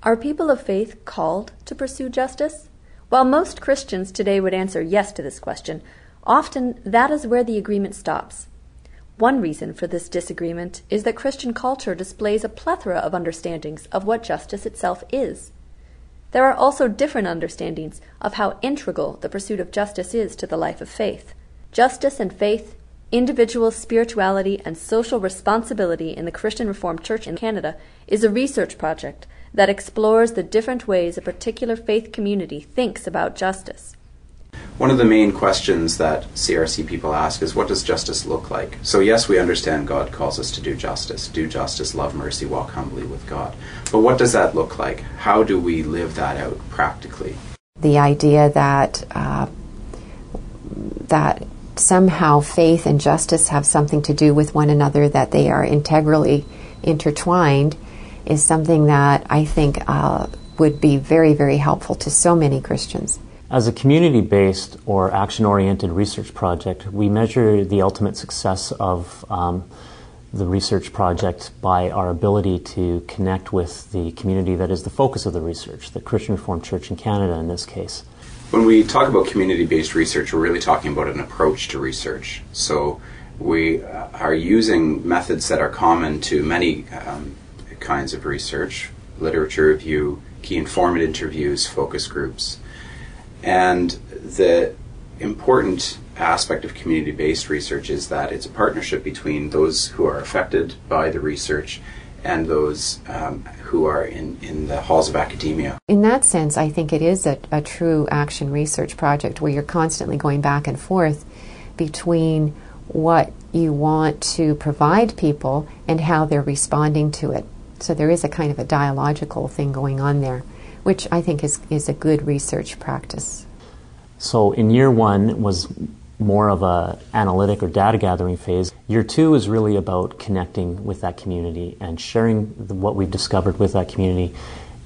Are people of faith called to pursue justice? While most Christians today would answer yes to this question, often that is where the agreement stops. One reason for this disagreement is that Christian culture displays a plethora of understandings of what justice itself is. There are also different understandings of how integral the pursuit of justice is to the life of faith. Justice and faith, individual spirituality, and social responsibility in the Christian Reformed Church in Canada is a research project that explores the different ways a particular faith community thinks about justice. One of the main questions that CRC people ask is, what does justice look like? So yes, we understand God calls us to do justice, love mercy, walk humbly with God. But what does that look like? How do we live that out practically? The idea that that somehow faith and justice have something to do with one another, that they are integrally intertwined, is something that I think would be very, very helpful to so many Christians. As a community-based or action-oriented research project, we measure the ultimate success of the research project by our ability to connect with the community that is the focus of the research, the Christian Reformed Church in Canada in this case. When we talk about community-based research, we're really talking about an approach to research. So we are using methods that are common to many kinds of research: literature review, key informant interviews, focus groups. And the important aspect of community-based research is that it's a partnership between those who are affected by the research and those who are in the halls of academia. In that sense, I think it is a true action research project where you're constantly going back and forth between what you want to provide people and how they're responding to it. So there is a kind of a dialogical thing going on there, which I think is a good research practice. So in year one was more of a analytic or data gathering phase. Year two is really about connecting with that community and sharing what we've discovered with that community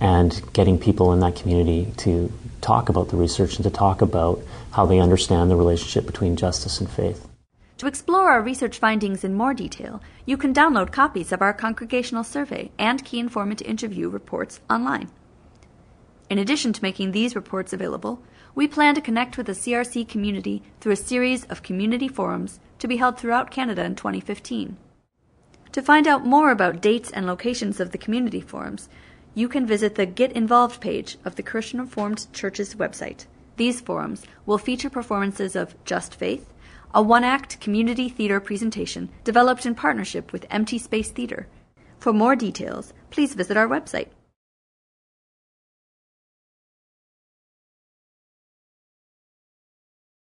and getting people in that community to talk about the research and to talk about how they understand the relationship between justice and faith. To explore our research findings in more detail, you can download copies of our congregational survey and key informant interview reports online. In addition to making these reports available, we plan to connect with the CRC community through a series of community forums to be held throughout Canada in 2015. To find out more about dates and locations of the community forums, you can visit the Get Involved page of the Christian Reformed Church's website. These forums will feature performances of Just Faith, a one-act community theater presentation developed in partnership with Empty Space Theater. For more details, please visit our website.